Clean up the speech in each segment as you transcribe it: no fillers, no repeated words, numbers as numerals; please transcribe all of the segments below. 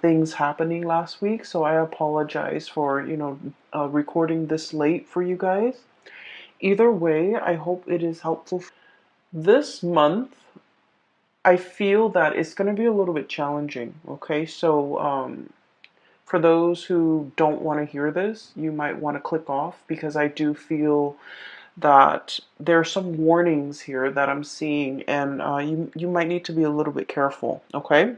things happening last week, so I apologize for, recording this late for you guys. Either way, I hope it is helpful. This month, I feel that it's going to be a little bit challenging, okay? So, for those who don't want to hear this, you might want to click off because I do feel that there are some warnings here that I'm seeing, and you might need to be a little bit careful, okay?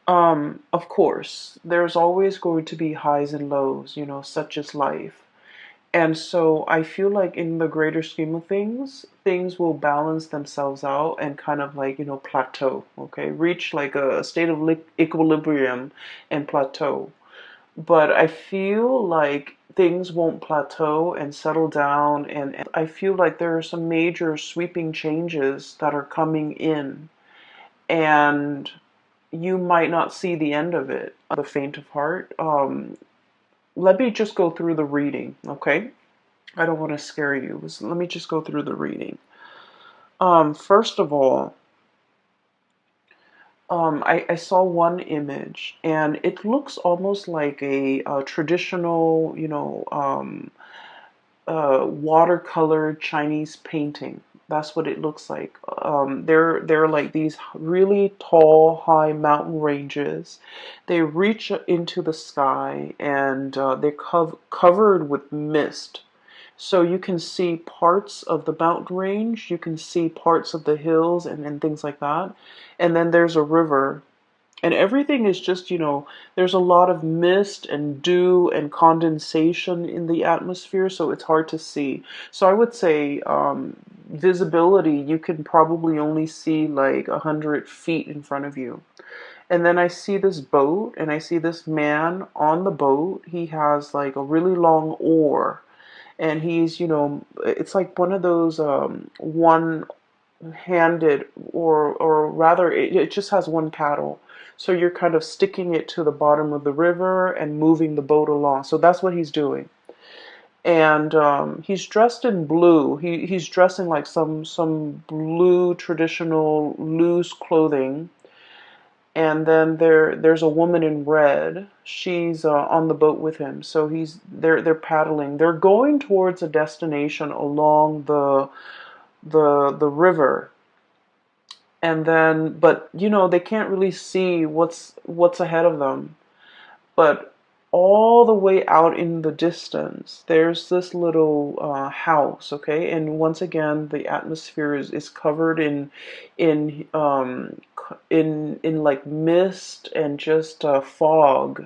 Of course, there's always going to be highs and lows, such as life. And so I feel like in the greater scheme of things, things will balance themselves out and kind of like, plateau, okay? Reach like a state of equilibrium and plateau. But I feel like things won't plateau and settle down, and I feel like there are some major sweeping changes that are coming in. And you might not see the end of it, the faint of heart. Let me just go through the reading, okay? I don't want to scare you. Let me just go through the reading. First of all, I saw one image, and it looks almost like a traditional, watercolor Chinese painting. That's what it looks like. They're like these really tall, high mountain ranges. They reach into the sky, and they're covered with mist. So you can see parts of the mountain range, you can see parts of the hills and things like that. And then there's a river. And everything is just, there's a lot of mist and dew and condensation in the atmosphere, so it's hard to see. So I would say visibility, you can probably only see like 100 feet in front of you. And then I see this boat, and I see this man on the boat. He has like a really long oar, and he's, it's like one of those one-handed, or rather, it just has one paddle. So you're kind of sticking it to the bottom of the river and moving the boat along. So that's what he's doing. And he's dressed in blue. He's dressed in like some blue traditional loose clothing. And then there's a woman in red. She's on the boat with him. So they're paddling. They're going towards a destination along the river. And then, but they can't really see what's ahead of them. But all the way out in the distance, there's this little house, okay? And once again, the atmosphere is covered in in like mist and just fog.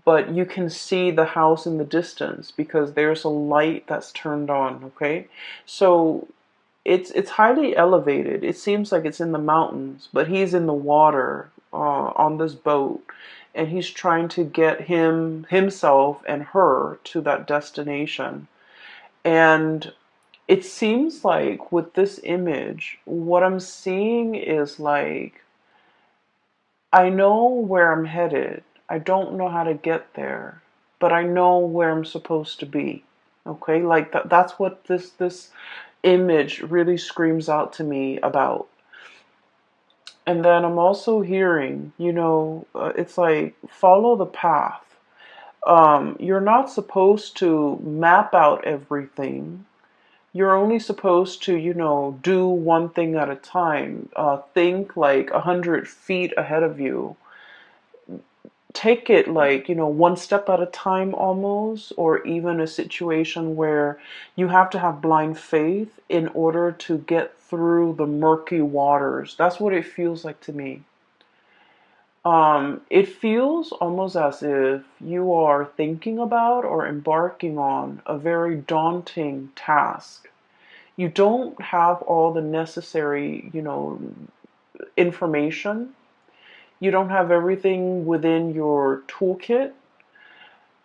But you can see the house in the distance because there's a light that's turned on, okay? So it's highly elevated. It seems like it's in the mountains, but he's in the water on this boat, and he's trying to get himself and her to that destination. And it seems like with this image, what I'm seeing is like, I know where I'm headed. I don't know how to get there, but I know where I'm supposed to be. Okay, like that's what this image really screams out to me about. And then I'm also hearing, it's like follow the path. You're not supposed to map out everything. You're only supposed to, do one thing at a time. Think like 100 feet ahead of you. Take it like, one step at a time almost, or even a situation where you have to have blind faith in order to get through the murky waters. That's what it feels like to me. It feels almost as if you are thinking about or embarking on a very daunting task. You don't have all the necessary, information. You don't have everything within your toolkit,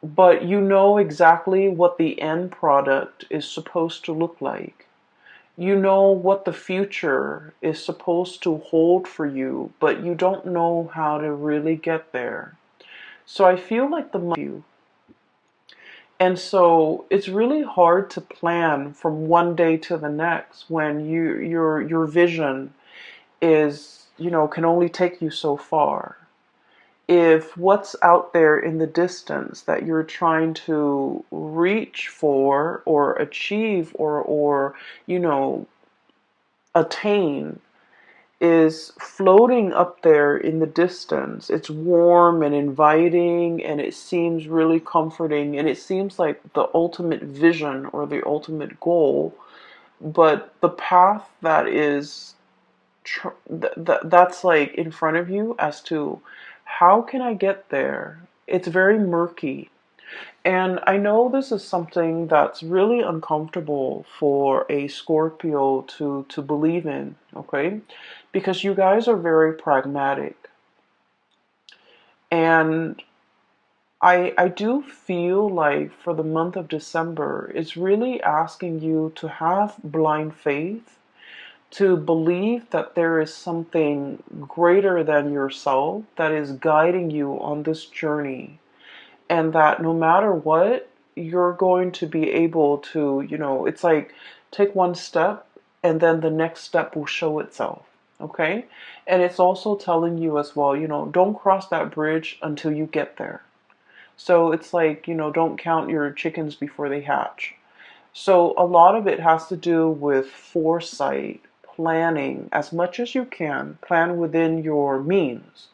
but you know exactly what the end product is supposed to look like. You know what the future is supposed to hold for you, but you don't know how to really get there. So I feel like you. And so it's really hard to plan from one day to the next when your vision is, can only take you so far. if what's out there in the distance that you're trying to reach for or achieve or you know attain is floating up there in the distance. It's warm and inviting and it seems really comforting and it seems like the ultimate vision or the ultimate goal, but the path that is that's like in front of you as to how can I get there? It's very murky. And I know this is something that's really uncomfortable for a Scorpio to believe in, okay? Because you guys are very pragmatic. And I do feel like for the month of December, it's really asking you to have blind faith, to believe that there is something greater than yourself that is guiding you on this journey, and that no matter what, you're going to be able to, it's like take one step and then the next step will show itself. Okay. And it's also telling you as well, don't cross that bridge until you get there. So it's like, don't count your chickens before they hatch. So a lot of it has to do with foresight, planning as much as you can, plan within your means.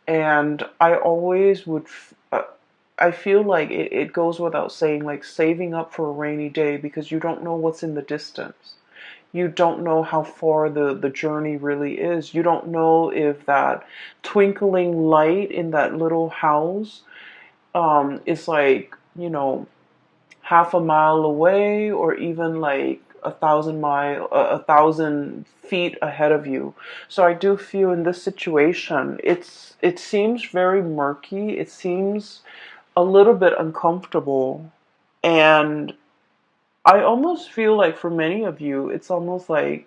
And I always would, I feel like it goes without saying, like saving up for a rainy day because you don't know what's in the distance. You don't know how far the journey really is. You don't know if that twinkling light in that little house is like, half a mile away or even like 1,000 feet ahead of you. So I do feel in this situation, it seems very murky. It seems a little bit uncomfortable. And I almost feel like for many of you, it's almost like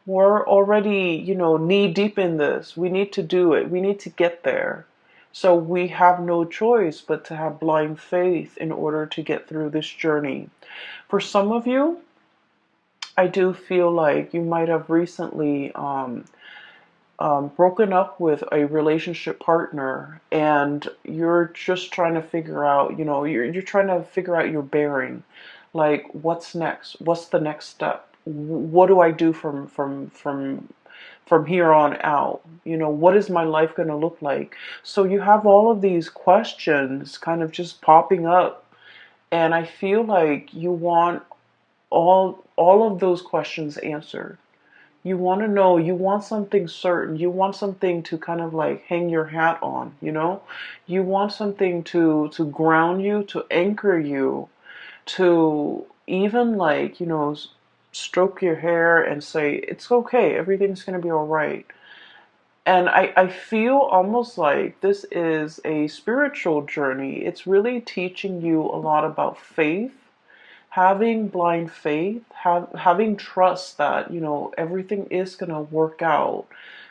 we're already, knee deep in this. We need to do it. We need to get there. So we have no choice but to have blind faith in order to get through this journey. For some of you, I do feel like you might have recently broken up with a relationship partner and you're just trying to figure out, you're trying to figure out your bearing. Like, what's next? What's the next step? What do I do from here on out? What is my life going to look like? So you have all of these questions kind of just popping up, and I feel like you want all of those questions answered. You want to know, you want something certain, you want something to kind of like hang your hat on, you want something to ground you, to anchor you, to even like, stroke your hair and say, it's okay, everything's going to be all right. And I feel almost like this is a spiritual journey. It's really teaching you a lot about faith, having blind faith, having trust that, everything is going to work out,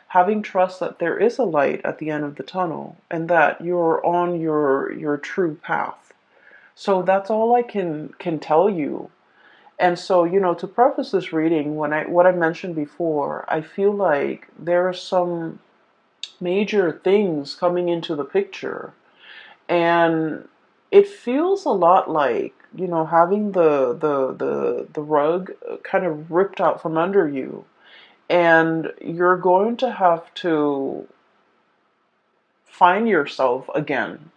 having trust that there is a light at the end of the tunnel and that you're on your true path. So that's all I can tell you. And so, to preface this reading, what I mentioned before, I feel like there are some major things coming into the picture. And it feels a lot like, having the rug kind of ripped out from under you. And you're going to have to find yourself again.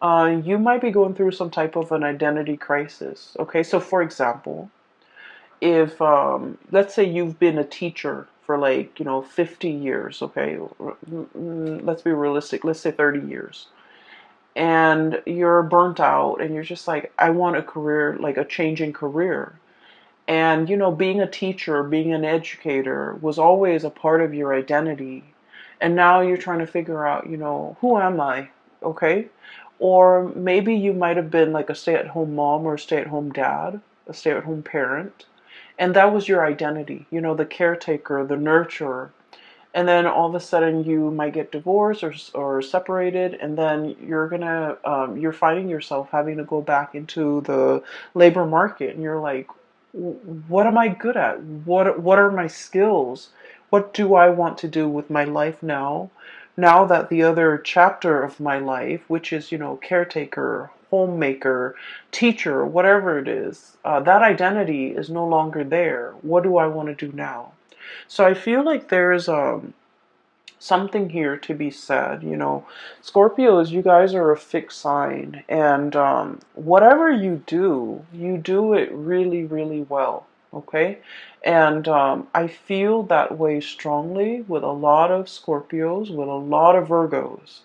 You might be going through some type of an identity crisis. Okay, so for example, if let's say you've been a teacher for like 50 years, okay, let's be realistic, let's say 30 years, and you're burnt out and you're just like, I want a career, like a changing career. And being a teacher, being an educator was always a part of your identity, and now you're trying to figure out, who am I? Okay. Or maybe you might have been like a stay-at-home mom or a stay-at-home dad, a stay-at-home parent, and that was your identity, the caretaker, the nurturer. And then all of a sudden you might get divorced or separated, and then you're finding yourself having to go back into the labor market, and you're like, what am I good at? What are my skills? What do I want to do with my life now? Now that the other chapter of my life, which is, caretaker, homemaker, teacher, whatever it is, that identity is no longer there. What do I want to do now? So I feel like there's something here to be said. Scorpios, you guys are a fixed sign, and whatever you do it really, really well. Okay, and I feel that way strongly with a lot of Scorpios, with a lot of Virgos.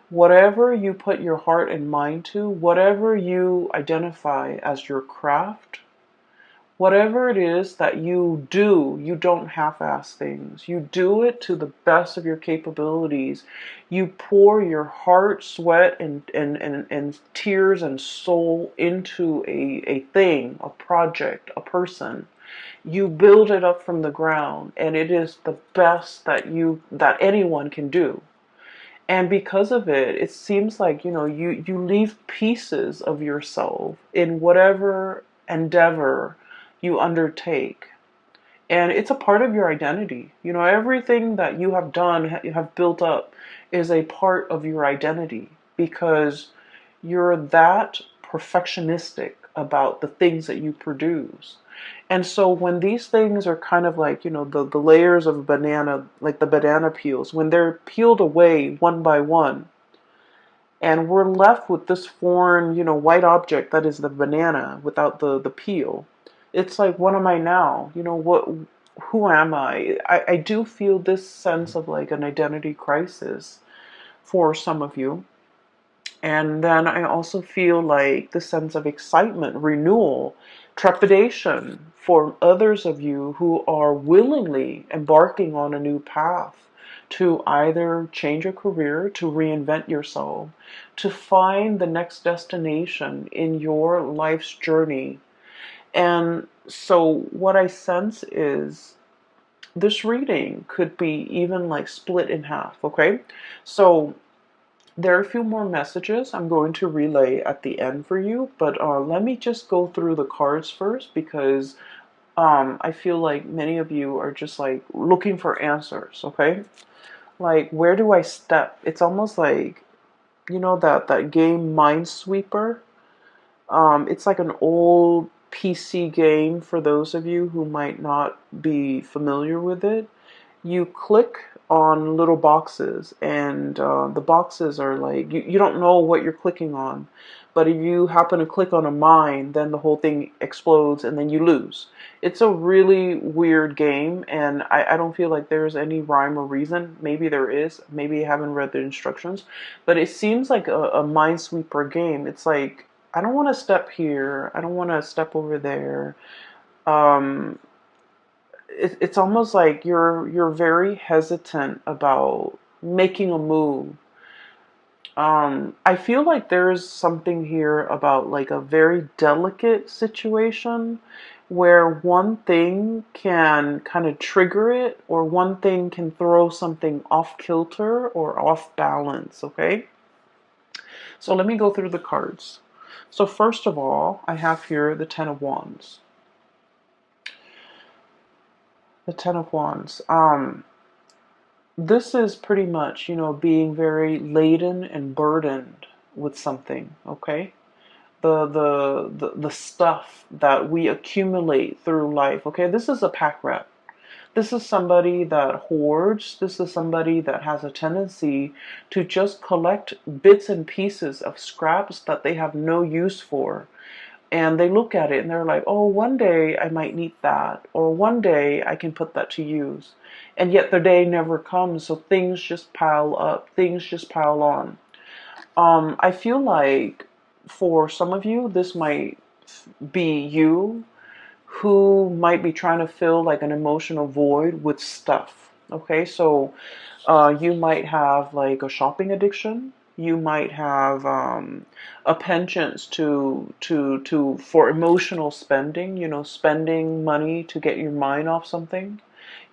Whatever you put your heart and mind to, whatever you identify as your craft, whatever it is that you do, you don't half-ass things. You do it to the best of your capabilities. You pour your heart, sweat, and tears and soul into a thing, a project, a person. You build it up from the ground, and it is the best that anyone can do. And because of it, it seems like, you leave pieces of yourself in whatever endeavor you undertake. And it's a part of your identity. Everything that you have done, you have built up, is a part of your identity because you're that perfectionistic about the things that you produce. And so when these things are kind of like, the layers of a banana, like the banana peels, when they're peeled away one by one, and we're left with this foreign, white object that is the banana without the peel, it's like, what am I now? Who am I? I do feel this sense of like an identity crisis for some of you. And then I also feel like the sense of excitement, renewal, trepidation for others of you who are willingly embarking on a new path to either change a career, to reinvent yourself, to find the next destination in your life's journey. And so what I sense is this reading could be even like split in half, okay? So there are a few more messages I'm going to relay at the end for you, but let me just go through the cards first because I feel like many of you are just like looking for answers, okay? Like, where do I step? It's almost like, that game Minesweeper. It's like an old PC game for those of you who might not be familiar with it. You click on little boxes, and the boxes are like, you don't know what you're clicking on, but if you happen to click on a mine, then the whole thing explodes and then you lose. It's a really weird game, and I don't feel like there's any rhyme or reason. Maybe there is, maybe I haven't read the instructions, but it seems like a minesweeper game. It's like, I don't want to step here, I don't want to step over there. um, it's almost like you're very hesitant about making a move. I feel like there's something here about like a very delicate situation where one thing can kind of trigger it, or one thing can throw something off kilter or off balance, okay? So let me go through the cards. So first of all, I have here the Ten of Wands. The Ten of Wands. This is pretty much, being very laden and burdened with something, okay? The stuff that we accumulate through life, okay? This is a pack rat. This is somebody that hoards. This is somebody that has a tendency to just collect bits and pieces of scraps that they have no use for. And they look at it and they're like, oh, one day I might need that, or one day I can put that to use. And yet the day never comes, so things just pile up, things just pile on. I feel like for some of you, this might be you who might be trying to fill like an emotional void with stuff. Okay, so you might have like a shopping addiction. You might have a penchant to for emotional spending. Spending money to get your mind off something.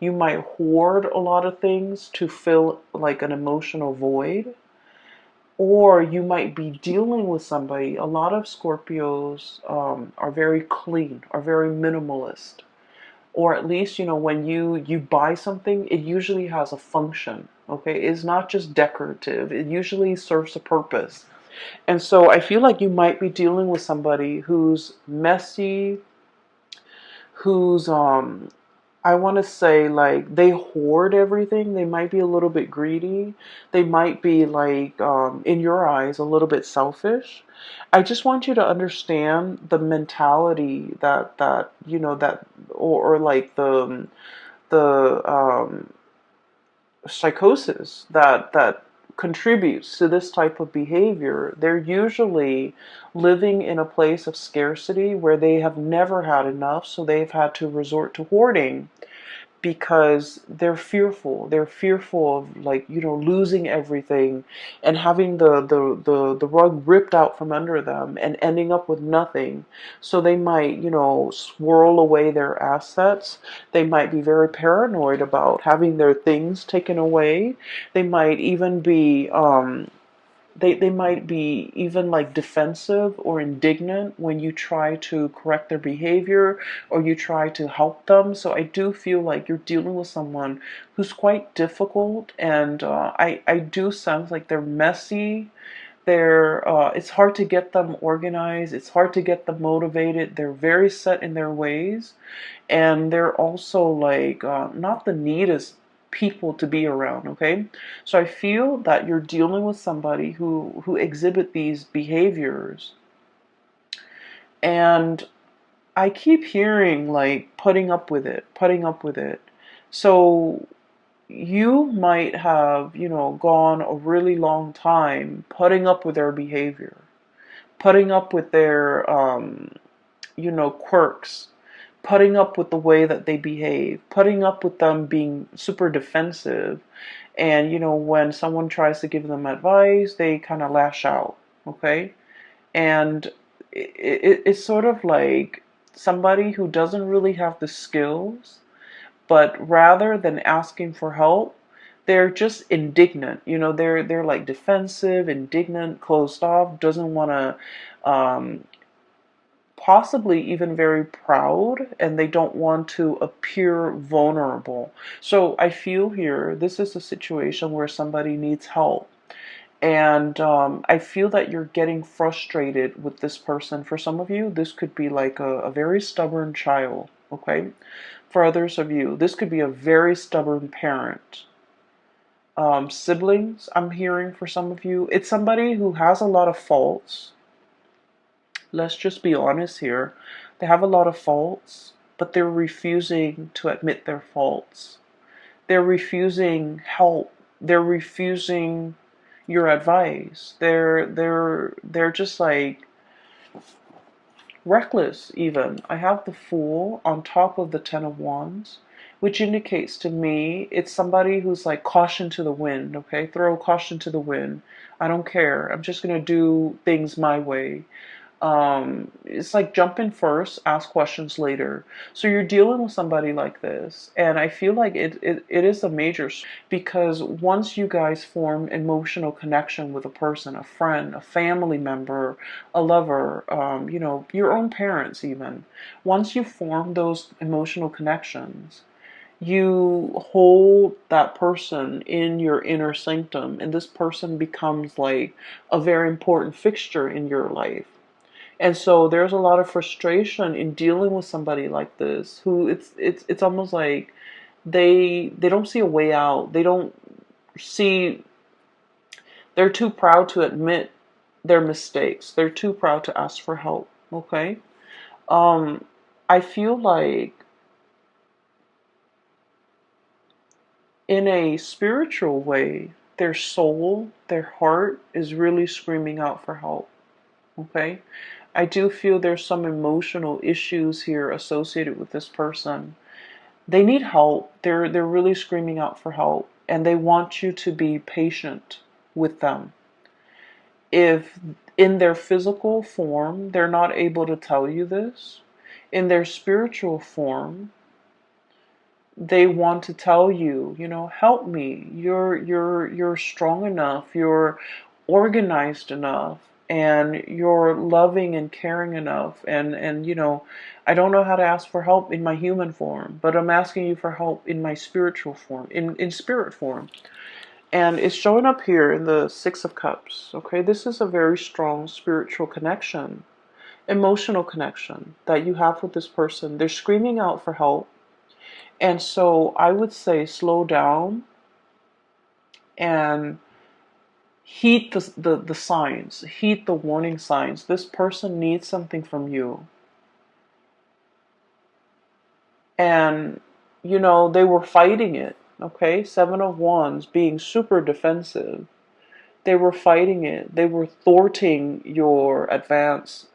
You might hoard a lot of things to fill like an emotional void. Or you might be dealing with somebody. A lot of Scorpios are very clean, are very minimalist. Or at least, when you buy something, it usually has a function. Okay, it's not just decorative. It usually serves a purpose. And so I feel like you might be dealing with somebody who's messy, who's I want to say like they hoard everything. They might be a little bit greedy. They might be like in your eyes a little bit selfish. I just want you to understand the mentality that you know that or like the psychosis that contributes to this type of behavior. They're usually living in a place of scarcity where they have never had enough, so they've had to resort to hoarding because they're fearful. They're fearful of, like, losing everything and having the rug ripped out from under them and ending up with nothing. So they might, swirl away their assets. They might be very paranoid about having their things taken away. They might even be they might be even like defensive or indignant when you try to correct their behavior or you try to help them. So I do feel like you're dealing with someone who's quite difficult, and I do sense like they're messy. It's hard to get them organized. It's hard to get them motivated. They're very set in their ways, and they're also like not the neatest people to be around. Okay, so I feel that you're dealing with somebody who exhibit these behaviors, and I keep hearing like putting up with it, putting up with it. So you might have, gone a really long time putting up with their behavior, putting up with their quirks, putting up with the way that they behave, putting up with them being super defensive. And, when someone tries to give them advice, they kind of lash out. Okay. And it's sort of like somebody who doesn't really have the skills, but rather than asking for help, they're just indignant. They're like defensive, indignant, closed off, doesn't want to possibly even very proud, and they don't want to appear vulnerable. So I feel here this is a situation where somebody needs help. And I feel that you're getting frustrated with this person. For some of you, this could be like a very stubborn child, okay? For others of you, this could be a very stubborn parent. Siblings, I'm hearing for some of you. It's somebody who has a lot of faults. Let's just be honest here. They have a lot of faults, but they're refusing to admit their faults. They're refusing help. They're refusing your advice. They're just like reckless even. I have the Fool on top of the Ten of Wands, which indicates to me it's somebody who's like caution to the wind, okay? Throw caution to the wind. I don't care. I'm just going to do things my way. It's like jump in first, ask questions later. So you're dealing with somebody like this, and I feel like it is a major because once you guys form emotional connection with a person, a friend, a family member, a lover, your own parents even, once you form those emotional connections, you hold that person in your inner sanctum, and this person becomes like a very important fixture in your life. And so there's a lot of frustration in dealing with somebody like this who it's almost like they don't see a way out. They don't see they're too proud to admit their mistakes. They're too proud to ask for help, okay? Um I feel like in a spiritual way, their soul, their heart is really screaming out for help, okay? I do feel there's some emotional issues here associated with this person. They need help. They're really screaming out for help, and they want you to be patient with them. If in their physical form they're not able to tell you this, in their spiritual form they want to tell you, help me. You're strong enough. You're organized enough, and you're loving and caring enough. And I don't know how to ask for help in my human form, but I'm asking you for help in my spiritual form, in spirit form. And it's showing up here in the Six of Cups. Okay, this is a very strong spiritual connection, emotional connection that you have with this person. They're screaming out for help. And so I would say slow down and heed the signs, heed the warning signs. This person needs something from you. And, they were fighting it. Okay, Seven of Wands being super defensive. They were fighting it. They were thwarting your advances,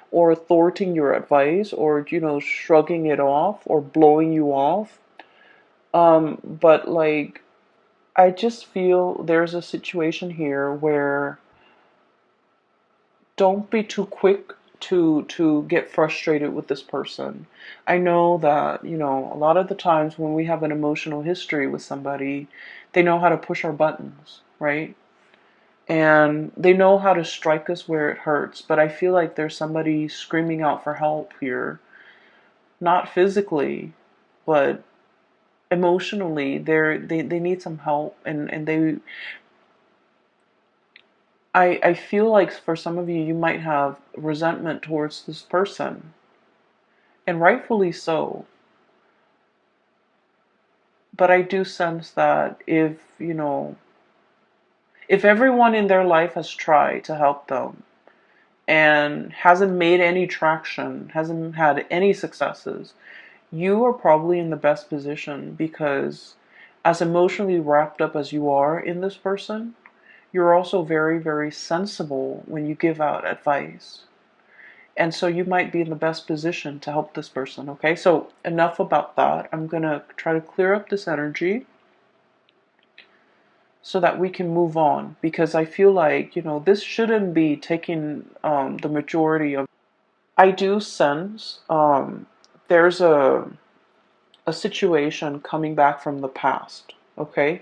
or thwarting your advice, or shrugging it off or blowing you off. But like, I just feel there's a situation here where don't be too quick to get frustrated with this person. I know that, a lot of the times when we have an emotional history with somebody, they know how to push our buttons, right? And they know how to strike us where it hurts. But I feel like there's somebody screaming out for help here, not physically, but emotionally. They need some help, and I feel like for some of you, you might have resentment towards this person, and rightfully so. But I do sense that if everyone in their life has tried to help them and hasn't made any traction, hasn't had any successes, you are probably in the best position, because as emotionally wrapped up as you are in this person, you're also very, very sensible when you give out advice. And so you might be in the best position to help this person, okay? So enough about that. I'm going to try to clear up this energy so that we can move on, because I feel like, this shouldn't be taking the majority of. I do sense there's a situation coming back from the past, okay?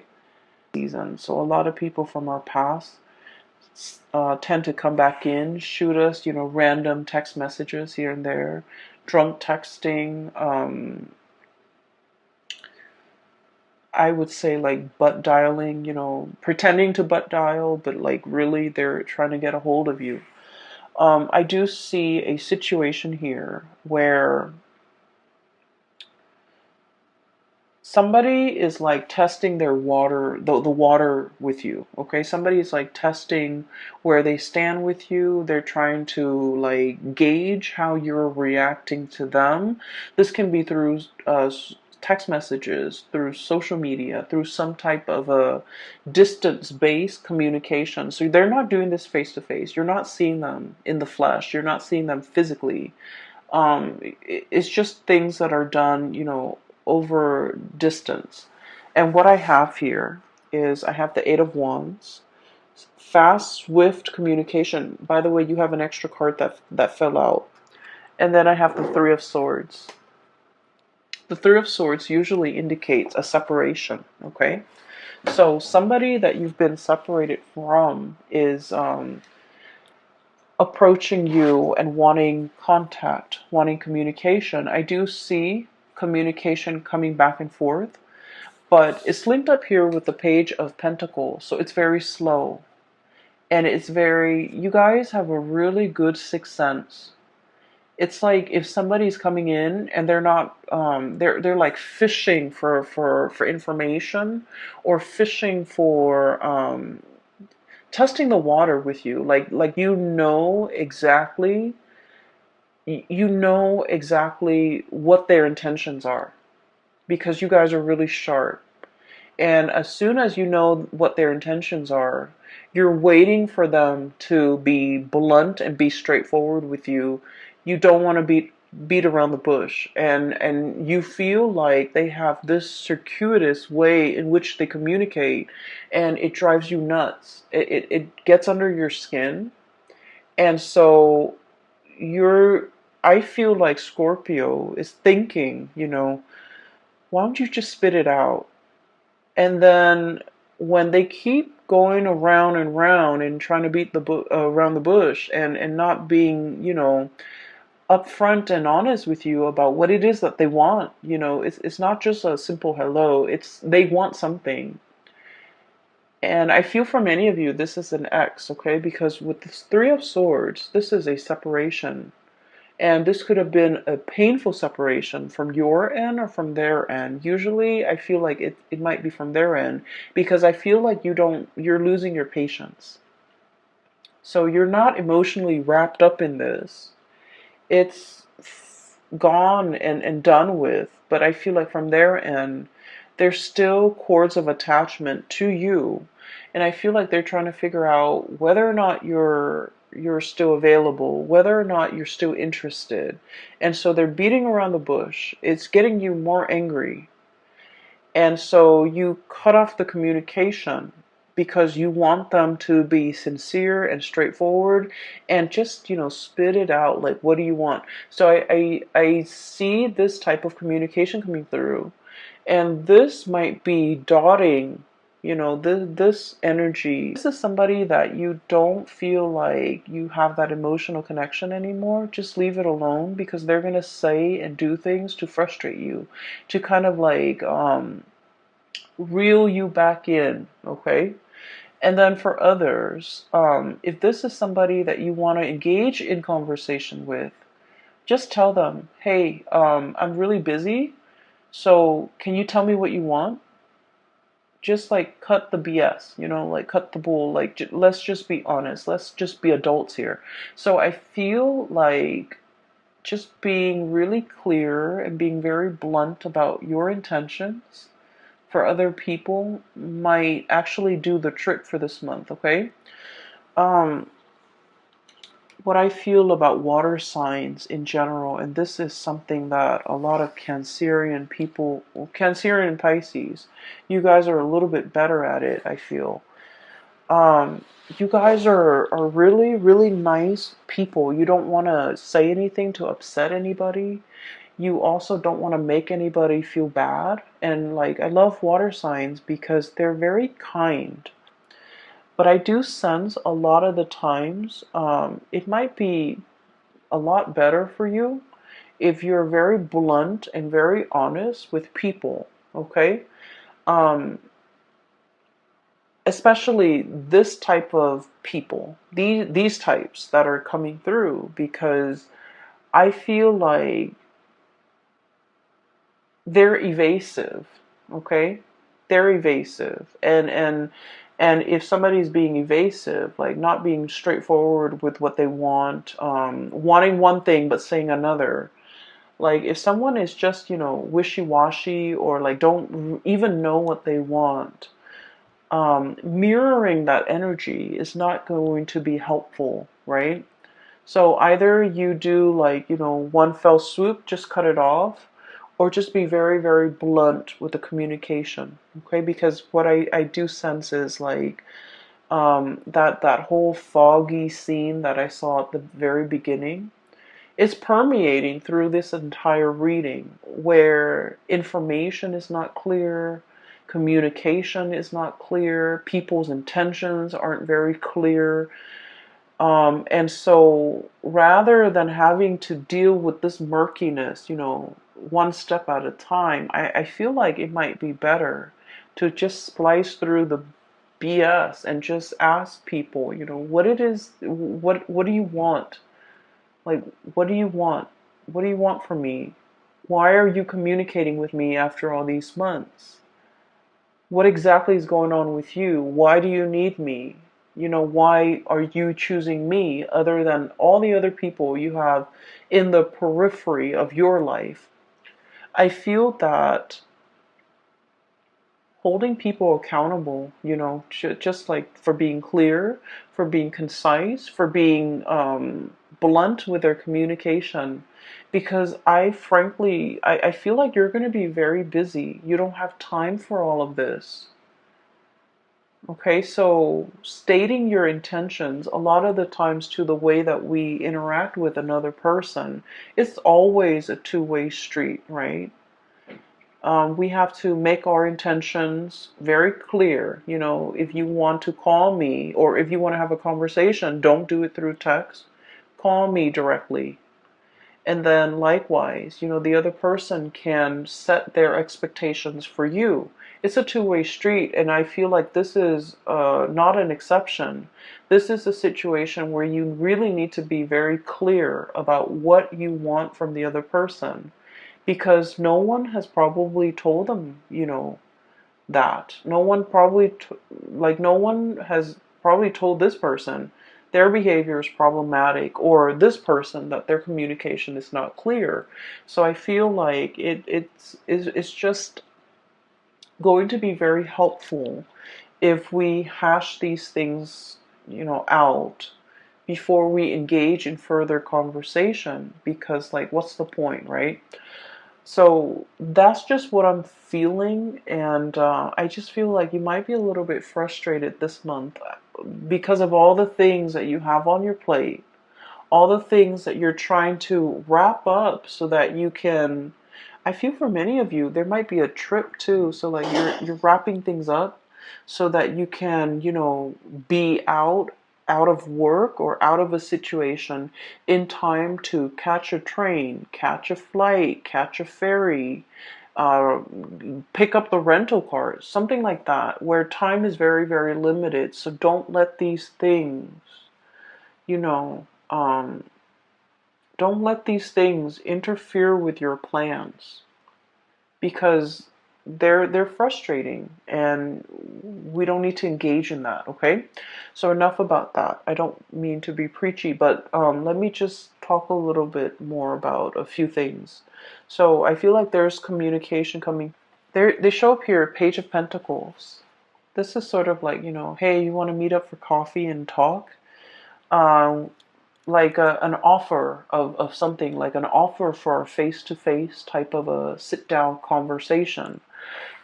Season. So a lot of people from our past tend to come back in, shoot us, random text messages here and there, drunk texting, I would say like butt dialing, pretending to butt dial, but like really they're trying to get a hold of you. I do see a situation here where somebody is like testing their water, the water with you, okay? Somebody is like testing where they stand with you. They're trying to like gauge how you're reacting to them. This can be through text messages, through social media, through some type of a distance-based communication. So they're not doing this face to face. You're not seeing them in the flesh. You're not seeing them physically. It's just things that are done, over distance. And what I have here is I have the Eight of Wands, fast, swift communication. By the way, you have an extra card that fell out. And then I have the Three of Swords. The Three of Swords usually indicates a separation, okay? So somebody that you've been separated from is approaching you and wanting contact, wanting communication. I do see communication coming back and forth, but it's linked up here with the Page of Pentacles, so it's very slow. And you guys have a really good sixth sense. It's like if somebody's coming in and they're not, they're like fishing for information, or fishing for testing the water with you, like you know exactly what their intentions are, because you guys are really sharp. And as soon as you know what their intentions are, you're waiting for them to be blunt and be straightforward with you. You don't want to beat around the bush, and you feel like they have this circuitous way in which they communicate, and it drives you nuts. It gets under your skin. And so you're I feel like Scorpio is thinking, why don't you just spit it out? And then when they keep going around and round and trying to beat around the bush, and not being, upfront and honest with you about what it is that they want, it's not just a simple hello. It's they want something. And I feel for many of you, this is an X, okay? Because with this Three of Swords, this is a separation. And this could have been a painful separation from your end or from their end. Usually, I feel like it might be from their end because I feel like you're losing your patience. So you're not emotionally wrapped up in this. It's gone and done with, but I feel like from their end, there's still cords of attachment to you, and I feel like they're trying to figure out whether or not you're still available, whether or not you're still interested, and so they're beating around the bush. It's getting you more angry, and so you cut off the communication because you want them to be sincere and straightforward and just, spit it out. Like, what do you want? So I see this type of communication coming through. And this might be dotting, this energy. This is somebody that you don't feel like you have that emotional connection anymore. Just leave it alone because they're going to say and do things to frustrate you, to kind of like reel you back in, okay? And then for others, if this is somebody that you want to engage in conversation with, just tell them, hey, I'm really busy, so can you tell me what you want? Just like cut the BS, like cut the bull. Like, let's just be honest. Let's just be adults here. So I feel like just being really clear and being very blunt about your intentions for other people might actually do the trick for this month, okay? Um, what I feel about water signs in general, and this is something that a lot of Cancerian people, Cancerian and Pisces, you guys are a little bit better at it, I feel. Um, you guys are really, really nice people. You don't want to say anything to upset anybody. You also don't want to make anybody feel bad. And like, I love water signs because they're very kind. But I do sense a lot of the times it might be a lot better for you if you're very blunt and very honest with people, okay? Um, Especially this type of people, these types that are coming through, because I feel like they're evasive, okay? They're evasive. And if somebody's being evasive, like not being straightforward with what they want, wanting one thing but saying another, like if someone is just, wishy-washy or like don't even know what they want, mirroring that energy is not going to be helpful, right? So either you do like, one fell swoop, just cut it off, or just be very, very blunt with the communication, okay? Because what I do sense is like that whole foggy scene that I saw at the very beginning is permeating through this entire reading, where information is not clear, communication is not clear, people's intentions aren't very clear. And so rather than having to deal with this murkiness, one step at a time, I feel like it might be better to just splice through the BS and just ask people, what it is, what do you want? Like, what do you want? What do you want from me? Why are you communicating with me after all these months? What exactly is going on with you? Why do you need me? Why are you choosing me other than all the other people you have in the periphery of your life? I feel that holding people accountable, just like for being clear, for being concise, for being blunt with their communication. Because I frankly, I feel like you're going to be very busy. You don't have time for all of this. Okay, so stating your intentions, a lot of the times to the way that we interact with another person, it's always a two-way street, right? We have to make our intentions very clear. If you want to call me or if you want to have a conversation, don't do it through text. Call me directly. And then likewise, the other person can set their expectations for you. It's a two-way street, and I feel like this is not an exception. This is a situation where you really need to be very clear about what you want from the other person, because no one has probably told them, that. No one probably, no one has probably told this person their behavior is problematic, or this person that their communication is not clear. So I feel like it's just going to be very helpful if we hash these things, out before we engage in further conversation, because like what's the point, right? So that's just what I'm feeling, and I just feel like you might be a little bit frustrated this month because of all the things that you have on your plate, all the things that you're trying to wrap up so that you can. I feel for many of you there might be a trip too, so like you're wrapping things up so that you can, be out of work or out of a situation in time to catch a train, catch a flight, catch a ferry, uh, pick up the rental car, something like that, where time is very, very limited. So don't let these things, you know, um, don't let these things interfere with your plans, because they're frustrating, and we don't need to engage in that. Okay, so enough about that. I don't mean to be preachy, but let me just talk a little bit more about a few things. So I feel like there's communication coming there. They show up here, Page of Pentacles. This is sort of like, hey, you want to meet up for coffee and talk, um, like an offer of something, like an offer for a face-to-face type of a sit-down conversation.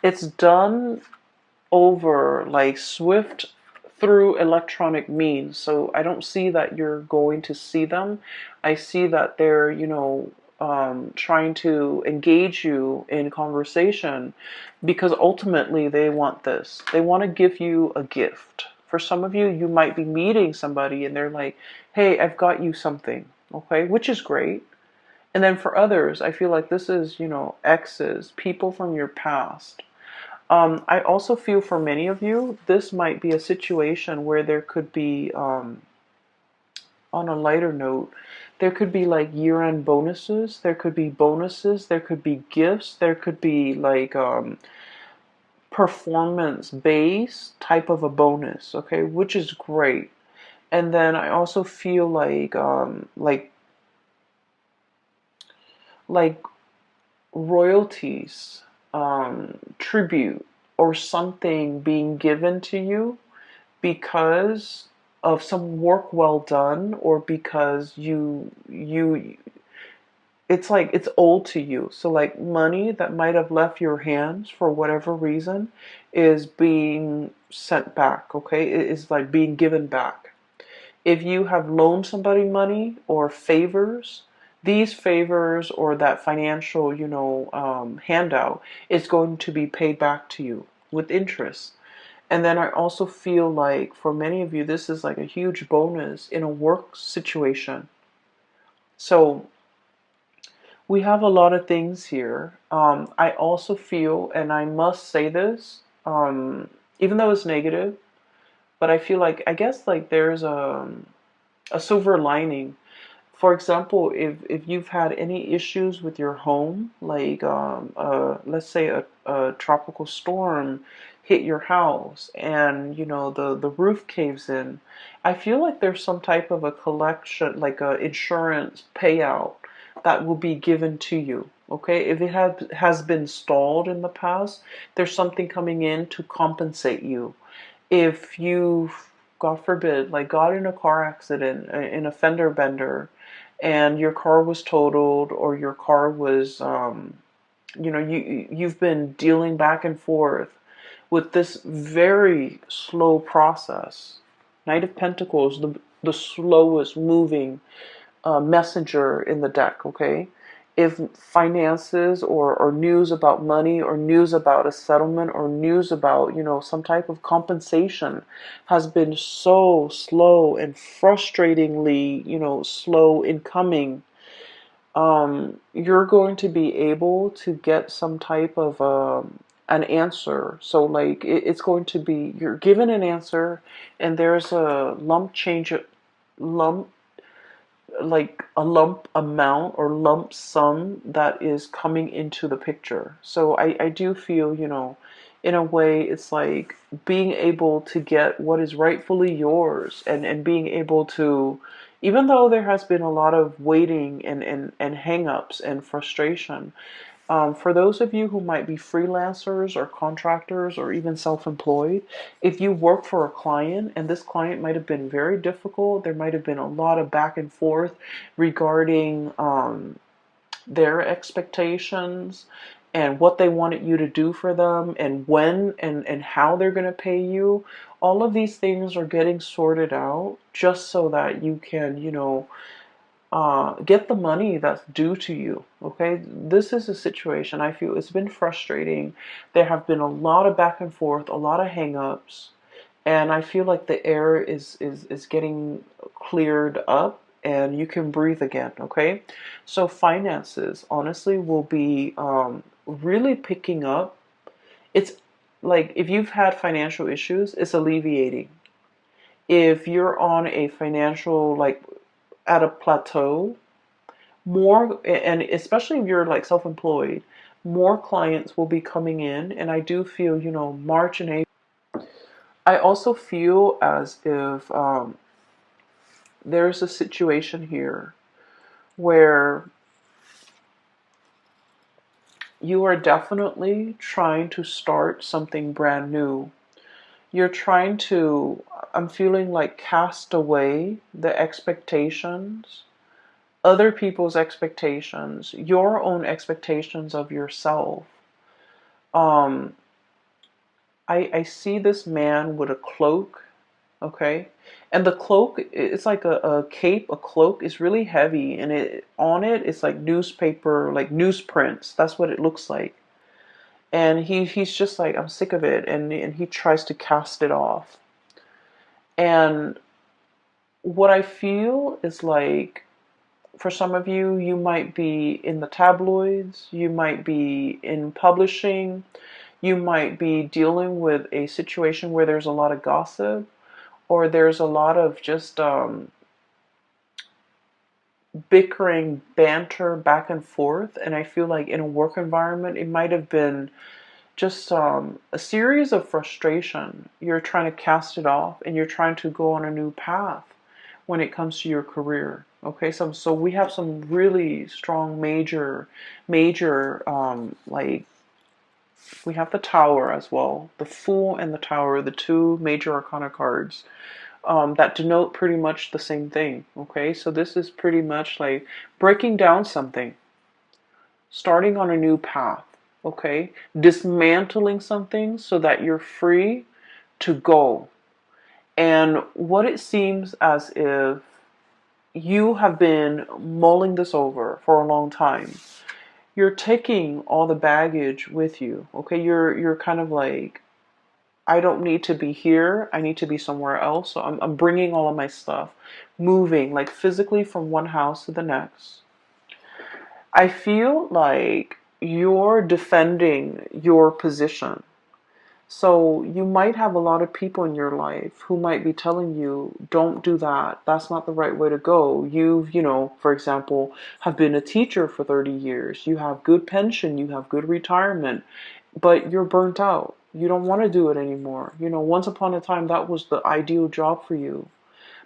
It's done over like swift through electronic means. So I don't see that you're going to see them. I see that they're, trying to engage you in conversation, because ultimately they want this. They want to give you a gift. For some of you, you might be meeting somebody and they're like, hey, I've got you something. Okay, which is great. And then for others, I feel like this is, exes, people from your past. I also feel for many of you, this might be a situation where there could be, on a lighter note, there could be like year-end bonuses, there could be bonuses, there could be gifts, there could be like performance-based type of a bonus, okay, which is great. And then I also feel like royalties, tribute, or something being given to you because of some work well done, or because you it's like it's owed to you. So like money that might have left your hands for whatever reason is being sent back, okay? It is like being given back. If you have loaned somebody money or favors, these favors or that financial, handout is going to be paid back to you with interest. And then I also feel like for many of you, this is like a huge bonus in a work situation. So we have a lot of things here. I also feel, and I must say this, even though it's negative, but I feel like, I guess like there's a silver lining. For example, if you've had any issues with your home, like let's say a tropical storm hit your house and the roof caves in, I feel like there's some type of a collection, like a insurance payout that will be given to you. Okay, if it has been stalled in the past, there's something coming in to compensate you. If you, God forbid, like got in a car accident, in a fender bender, and your car was totaled, or your car was, you've been dealing back and forth with this very slow process. Knight of Pentacles, the slowest moving messenger in the deck, okay? If finances or news about money, or news about a settlement, or news about, some type of compensation has been so slow and frustratingly, slow in coming, you're going to be able to get some type of an answer. So like it's going to be, you're given an answer, and there's a lump like a lump amount or lump sum that is coming into the picture. So I do feel, in a way, it's like being able to get what is rightfully yours, and being able to, even though there has been a lot of waiting and hang-ups and frustration, for those of you who might be freelancers or contractors or even self-employed, if you work for a client and this client might have been very difficult, there might have been a lot of back and forth regarding their expectations and what they wanted you to do for them and when and how they're going to pay you. All of these things are getting sorted out just so that you can, get the money that's due to you. Okay, this is a situation I feel it's been frustrating. There have been a lot of back and forth, a lot of hang-ups, and I feel like the air is getting cleared up and you can breathe again. Okay, so finances honestly will be really picking up. It's like if you've had financial issues, it's alleviating. If you're on a financial, like, at a plateau, more, and especially if you're like self-employed, more clients will be coming in. And I do feel, March and April, I also feel as if there's a situation here where you are definitely trying to start something brand new. You're trying to, I'm feeling like, cast away the expectations, other people's expectations, your own expectations of yourself. Um, I see this man with a cloak, okay? And the cloak, it's like a cape, a cloak is really heavy, and on it it's like newspaper, like newsprints. That's what it looks like. And he's just like, I'm sick of it, and he tries to cast it off. And what I feel is like, for some of you, you might be in the tabloids, you might be in publishing, you might be dealing with a situation where there's a lot of gossip, or there's a lot of just bickering, banter back and forth. And I feel like in a work environment, it might have been just a series of frustration. You're trying to cast it off and you're trying to go on a new path when it comes to your career. Okay, so we have some really strong major like, we have the Tower as well. The Fool and the Tower, the two major arcana cards that denote pretty much the same thing. Okay, so this is pretty much like breaking down something, starting on a new path. Okay, dismantling something so that you're free to go. And what it seems as if you have been mulling this over for a long time. You're taking all the baggage with you. Okay, you're kind of like, I don't need to be here. I need to be somewhere else. So I'm bringing all of my stuff, moving like physically from one house to the next. I feel like you're defending your position. So you might have a lot of people in your life who might be telling you, don't do that. That's not the right way to go. You've, for example, have been a teacher for 30 years. You have good pension. You have good retirement, but you're burnt out. You don't want to do it anymore. Once upon a time, that was the ideal job for you.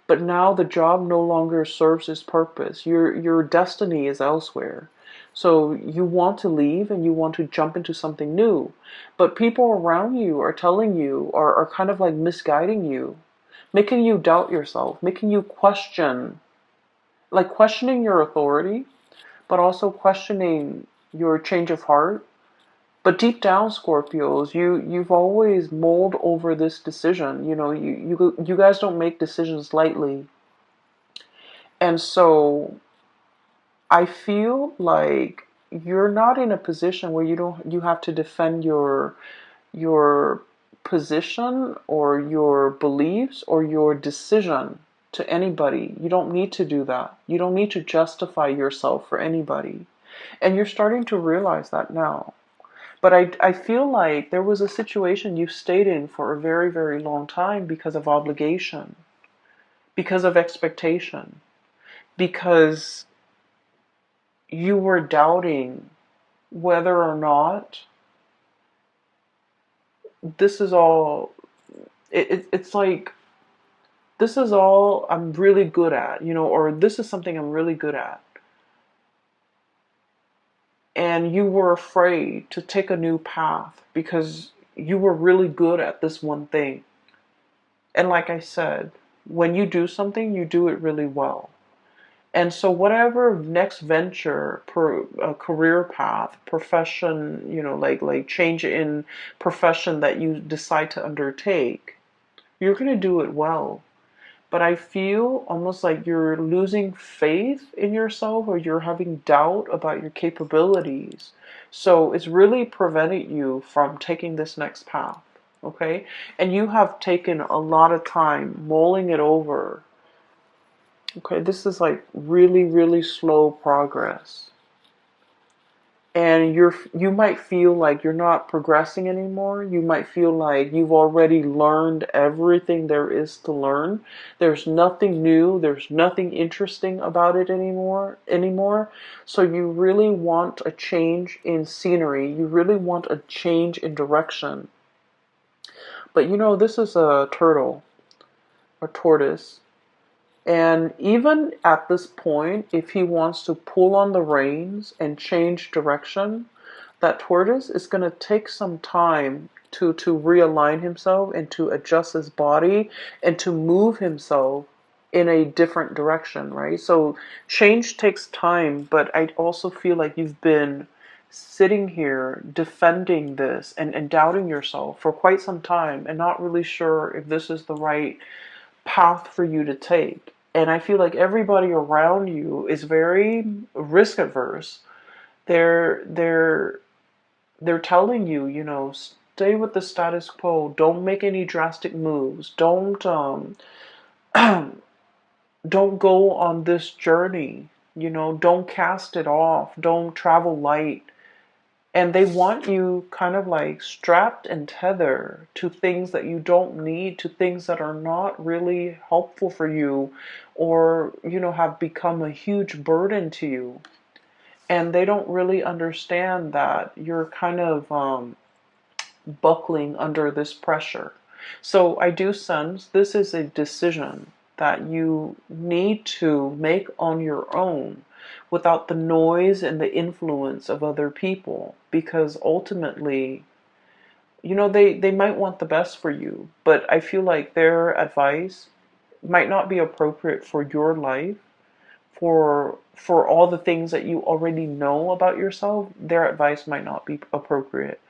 But now the job no longer serves its purpose. Your destiny is elsewhere. So you want to leave and you want to jump into something new. But people around you are telling you, are kind of like misguiding you, making you doubt yourself, making you question, like questioning your authority, but also questioning your change of heart. But deep down, Scorpios, you've always mulled over this decision. You guys don't make decisions lightly. And so I feel like you're not in a position where you have to defend your position or your beliefs or your decision to anybody. You don't need to do that. You don't need to justify yourself for anybody. And you're starting to realize that now. But I feel like there was a situation you stayed in for a very, very long time because of obligation, because of expectation, because you were doubting whether or not this is all, it's like, this is all I'm really good at, or this is something I'm really good at. And you were afraid to take a new path because you were really good at this one thing. And like I said, when you do something, you do it really well. And so whatever next venture, career path, profession, like change in profession that you decide to undertake, you're going to do it well. But I feel almost like you're losing faith in yourself, or you're having doubt about your capabilities. So it's really preventing you from taking this next path. Okay? And you have taken a lot of time mulling it over. Okay, this is like really, really slow progress. And you might feel like you're not progressing anymore. You might feel like you've already learned everything there is to learn. There's nothing new, there's nothing interesting about it anymore. So you really want a change in scenery. You really want a change in direction. But this is a turtle, a tortoise. And even at this point, if he wants to pull on the reins and change direction, that tortoise is going to take some time to realign himself and to adjust his body and to move himself in a different direction, right? So change takes time, but I also feel like you've been sitting here defending this and doubting yourself for quite some time and not really sure if this is the right path for you to take. And I feel like everybody around you is very risk averse. They're they're telling you, stay with the status quo. Don't make any drastic moves. Don't go on this journey. Don't cast it off. Don't travel light. And they want you kind of like strapped and tethered to things that you don't need, to things that are not really helpful for you, or, have become a huge burden to you. And they don't really understand that you're kind of buckling under this pressure. So I do sense this is a decision that you need to make on your own without the noise and the influence of other people, because ultimately, they might want the best for you, but I feel like their advice might not be appropriate for your life, for all the things that you already know about yourself. Their advice might not be appropriate.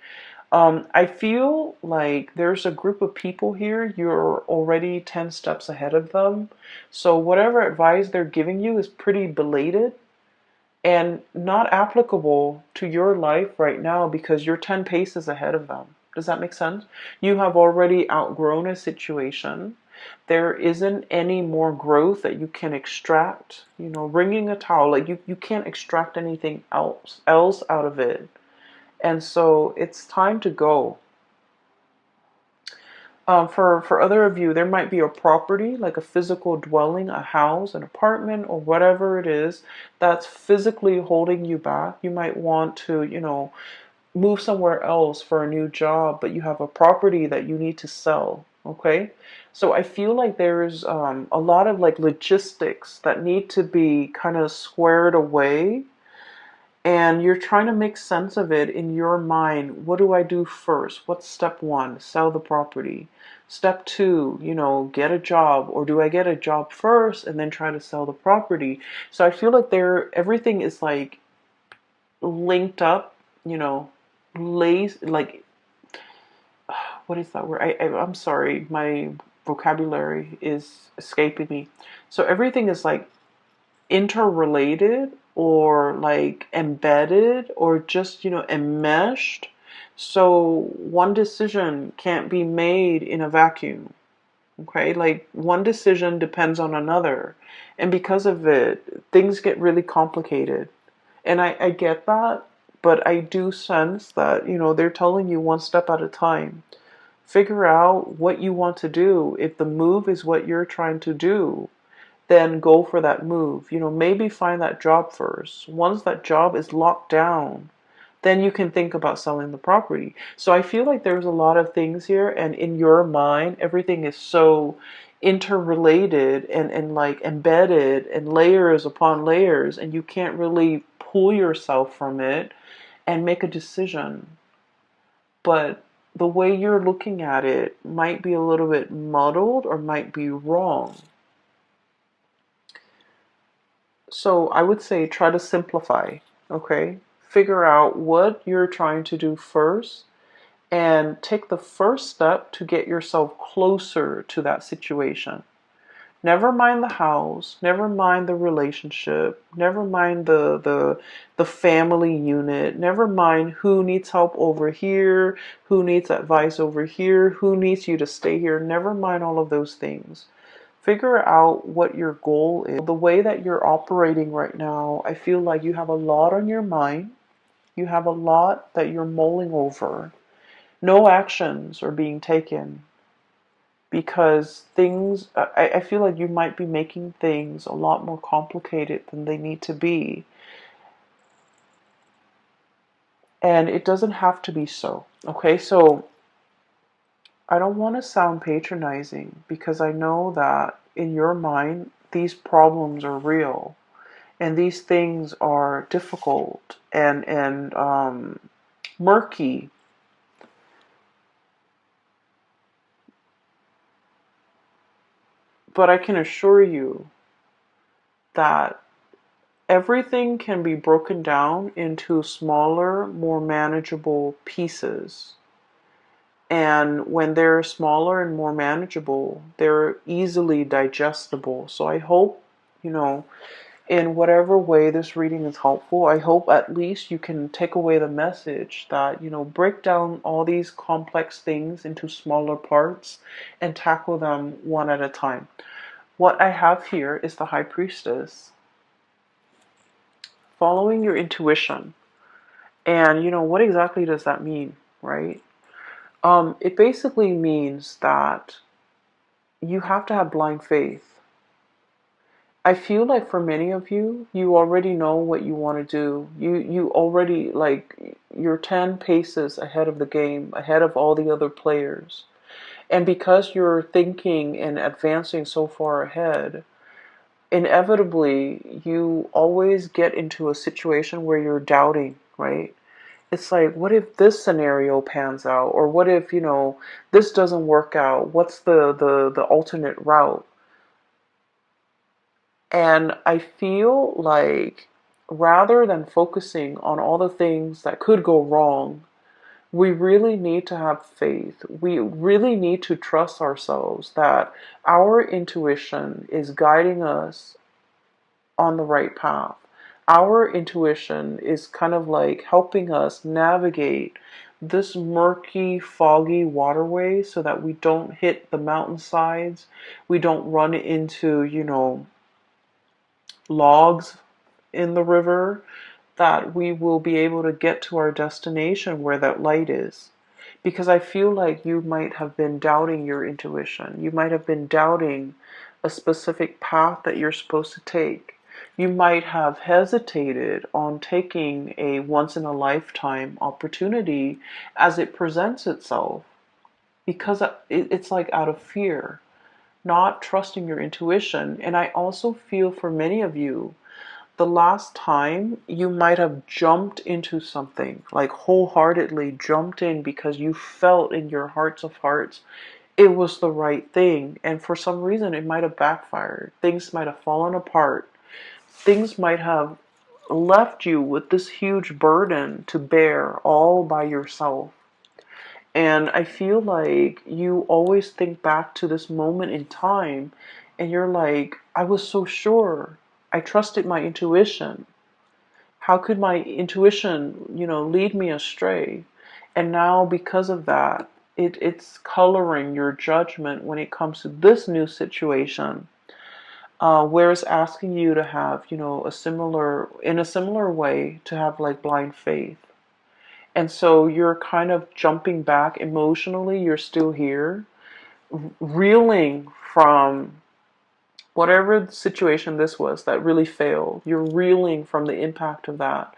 I feel like there's a group of people here, you're already 10 steps ahead of them. So whatever advice they're giving you is pretty belated and not applicable to your life right now because you're 10 paces ahead of them. Does that make sense? You have already outgrown a situation. There isn't any more growth that you can extract. Wringing a towel, like you can't extract anything else out of it. And so it's time to go. For other of you, there might be a property, like a physical dwelling, a house, an apartment, or whatever it is that's physically holding you back. You might want to, move somewhere else for a new job, but you have a property that you need to sell. Okay? So I feel like there's a lot of like logistics that need to be kind of squared away, and you're trying to make sense of it in your mind. What do I do first? What's step one? Sell the property. Step two, get a job. Or do I get a job first and then try to sell the property? So I feel like everything is like linked up, like, what is that word? I'm sorry, my vocabulary is escaping me. So everything is like interrelated or like embedded or just enmeshed, so one decision can't be made in a vacuum. Okay, like one decision depends on another, and because of it things get really complicated. And I get that, But I do sense that, they're telling you one step at a time. Figure out what you want to do. If the move is what you're trying to do, then go for that move. Maybe find that job first. Once that job is locked down, then you can think about selling the property. So I feel like there's a lot of things here, and in your mind, everything is so interrelated and like embedded and layers upon layers, and you can't really pull yourself from it and make a decision. But the way you're looking at it might be a little bit muddled or might be wrong. So I would say try to simplify, okay? Figure out what you're trying to do first and take the first step to get yourself closer to that situation. Never mind the house, never mind the relationship, never mind the family unit, never mind who needs help over here, who needs advice over here, who needs you to stay here. Never mind all of those things. Figure out what your goal is. The way that you're operating right now, I feel like you have a lot on your mind. You have a lot that you're mulling over. No actions are being taken because I feel like you might be making things a lot more complicated than they need to be. And it doesn't have to be so. Okay, so I don't want to sound patronizing because I know that in your mind, these problems are real and these things are difficult and murky. But I can assure you that everything can be broken down into smaller, more manageable pieces. And when they're smaller and more manageable, they're easily digestible. So I hope, in whatever way this reading is helpful, I hope at least you can take away the message that, break down all these complex things into smaller parts and tackle them one at a time. What I have here is the High Priestess. Following your intuition. And, what exactly does that mean, right? It basically means that you have to have blind faith. I feel like for many of you, you already know what you want to do. You already, like, you're 10 paces ahead of the game, ahead of all the other players. And because you're thinking and advancing so far ahead, inevitably you always get into a situation where you're doubting, right? It's like, what if this scenario pans out? Or what if, this doesn't work out? What's the alternate route? And I feel like rather than focusing on all the things that could go wrong, we really need to have faith. We really need to trust ourselves that our intuition is guiding us on the right path. Our intuition is kind of like helping us navigate this murky, foggy waterway so that we don't hit the mountainsides. We don't run into, logs in the river, that we will be able to get to our destination where that light is. Because I feel like you might have been doubting your intuition. You might have been doubting a specific path that you're supposed to take. You might have hesitated on taking a once in a lifetime opportunity as it presents itself because it's like out of fear, not trusting your intuition. And I also feel for many of you, the last time you might have jumped into something, like wholeheartedly jumped in because you felt in your hearts of hearts it was the right thing. And for some reason, it might have backfired. Things might have fallen apart. Things might have left you with this huge burden to bear all by yourself. And I feel like you always think back to this moment in time and you're like, I was so sure. I trusted my intuition. How could my intuition, lead me astray? And now because of that, it's coloring your judgment when it comes to this new situation. Where it's asking you to have, in a similar way, to have like blind faith. And so you're kind of jumping back emotionally. You're still here, reeling from whatever the situation this was that really failed. You're reeling from the impact of that.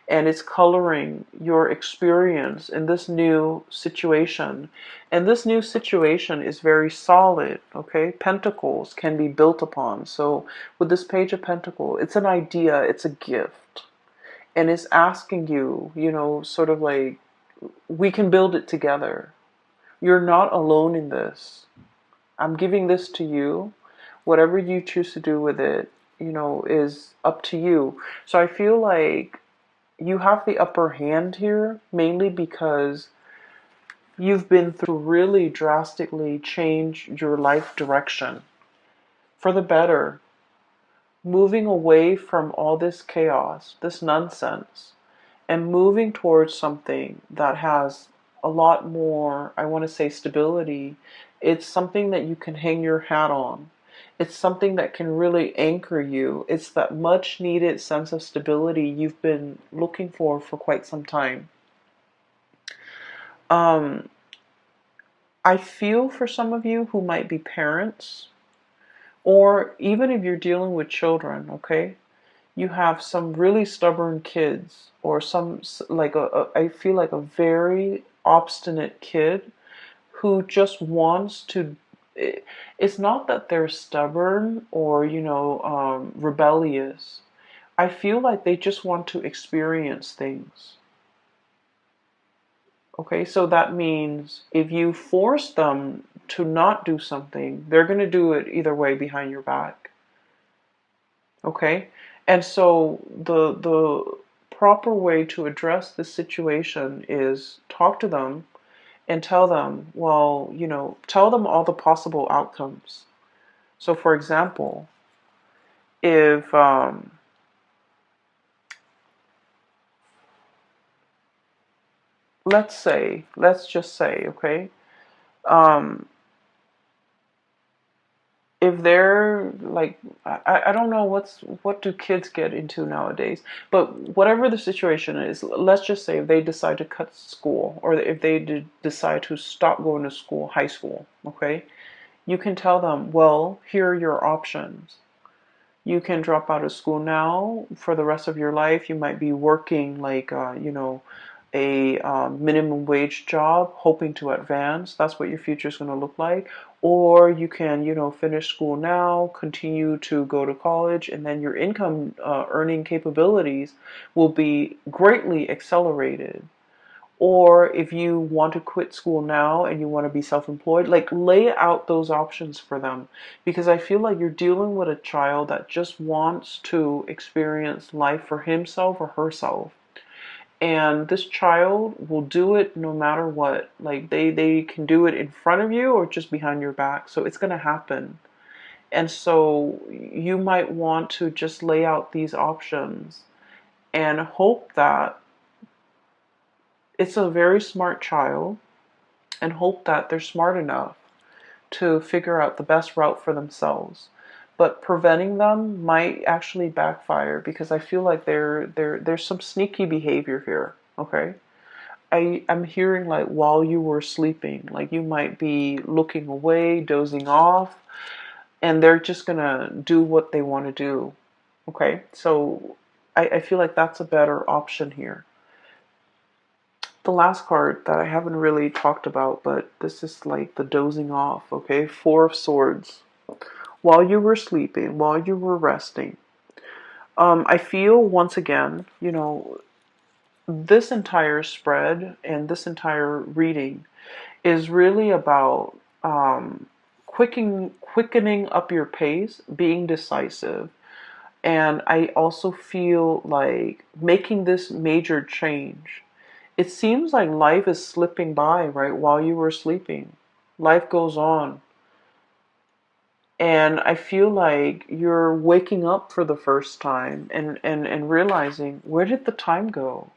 And it's coloring your experience in this new situation. And this new situation is very solid, okay? Pentacles can be built upon. So with this Page of Pentacles, it's an idea, it's a gift. And it's asking you, sort of like, we can build it together. You're not alone in this. I'm giving this to you. Whatever you choose to do with it, is up to you. So I feel like you have the upper hand here, mainly because you've been through really drastically change your life direction for the better, moving away from all this chaos, this nonsense, and moving towards something that has a lot more, I want to say, stability. It's something that you can hang your hat on. It's something that can really anchor you. It's that much needed sense of stability you've been looking for quite some time. Um, I feel for some of you who might be parents, or even if you're dealing with children, okay? You have some really stubborn kids, or some, like I feel like a very obstinate kid who just wants to. It's not that they're stubborn or rebellious. I feel like they just want to experience things. Okay, so that means if you force them to not do something, they're going to do it either way behind your back. Okay? And so the proper way to address this situation is talk to them and tell them, well, tell them all the possible outcomes. So for example, if let's just say, okay, um, if they're like, I don't know what do kids get into nowadays, but whatever the situation is, let's just say if they decide to cut school, or if they decide to stop going to school, high school, okay, you can tell them, well, here are your options. You can drop out of school now for the rest of your life. You might be working like, a minimum wage job, hoping to advance. That's what your future is going to look like. Or you can, finish school now, continue to go to college, and then your income earning capabilities will be greatly accelerated. Or if you want to quit school now and you want to be self-employed, like lay out those options for them. Because I feel like you're dealing with a child that just wants to experience life for himself or herself. And this child will do it no matter what. Like they can do it in front of you or just behind your back. So it's going to happen. And so you might want to just lay out these options and hope that it's a very smart child, and hope that they're smart enough to figure out the best route for themselves. But preventing them might actually backfire, because I feel like there's some sneaky behavior here. Okay, I'm hearing like while you were sleeping, like you might be looking away, dozing off, and they're just gonna do what they want to do. Okay, so I feel like that's a better option here. The last card that I haven't really talked about, but this is like the dozing off, okay? Four of Swords. While you were sleeping, while you were resting, I feel once again, this entire spread and this entire reading is really about quickening up your pace, being decisive. And I also feel like making this major change. It seems like life is slipping by right while you were sleeping. Life goes on. And I feel like you're waking up for the first time and realizing, where did the time go?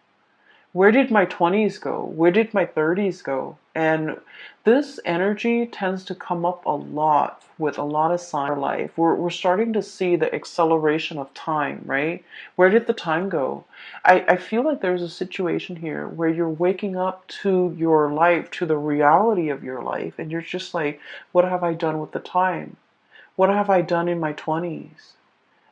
Where did my 20s go? Where did my 30s go? And this energy tends to come up a lot with a lot of signs in our life. We're starting to see the acceleration of time, right? Where did the time go? I feel like there's a situation here where you're waking up to your life, to the reality of your life, and you're just like, what have I done with the time? What have I done in my 20s?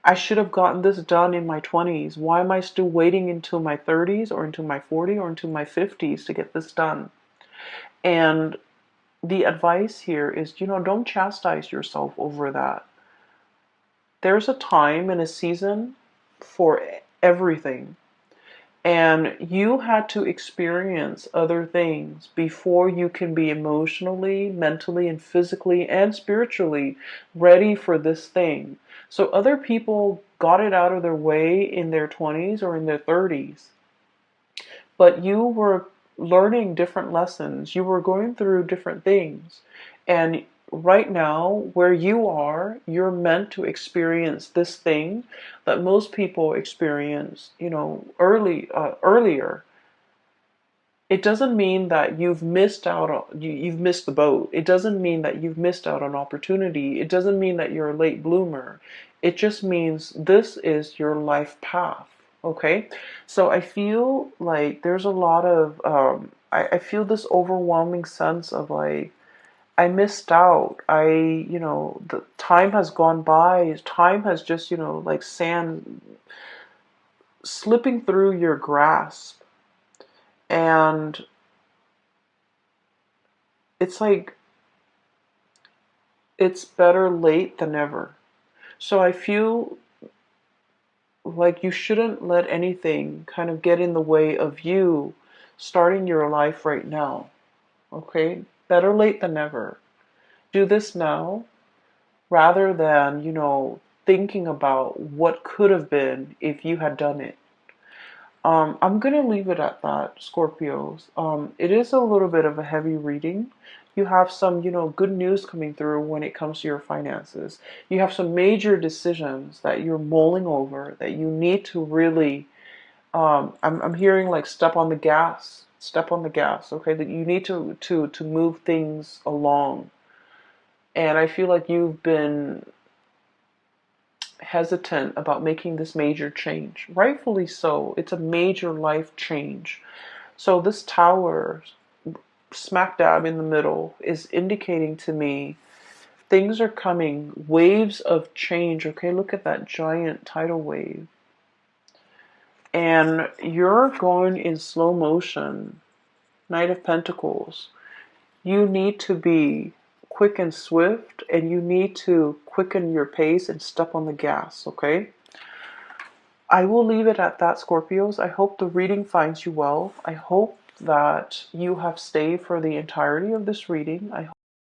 I should have gotten this done in my 20s. Why am I still waiting until my 30s or until my 40s or until my 50s to get this done? And the advice here is, don't chastise yourself over that. There's a time and a season for everything. And you had to experience other things before you can be emotionally, mentally, and physically and spiritually ready for this thing. So other people got it out of their way in their 20s or in their 30s, but you were learning different lessons. You were going through different things. And right now, where you are, you're meant to experience this thing that most people experience, earlier. It doesn't mean that you've missed out on, you've missed the boat. It doesn't mean that you've missed out on opportunity. It doesn't mean that you're a late bloomer. It just means this is your life path. Okay, so I feel like there's a lot of I feel this overwhelming sense of like, I missed out. The time has gone by. Time has just, like sand slipping through your grasp. And it's like, it's better late than never. So I feel like you shouldn't let anything kind of get in the way of you starting your life right now. Okay? Better late than never. Do this now rather than, thinking about what could have been if you had done it. I'm going to leave it at that, Scorpios. It is a little bit of a heavy reading. You have some, good news coming through when it comes to your finances. You have some major decisions that you're mulling over that you need to really, I'm hearing like step on the gas, okay? That you need to move things along. And I feel like you've been hesitant about making this major change. Rightfully so. It's a major life change. So this tower, smack dab in the middle, is indicating to me things are coming, waves of change. Okay, look at that giant tidal wave. And you're going in slow motion. Knight of Pentacles. You need to be quick and swift, and you need to quicken your pace and step on the gas, okay? I will leave it at that, Scorpios. I hope the reading finds you well. I hope that you have stayed for the entirety of this reading. I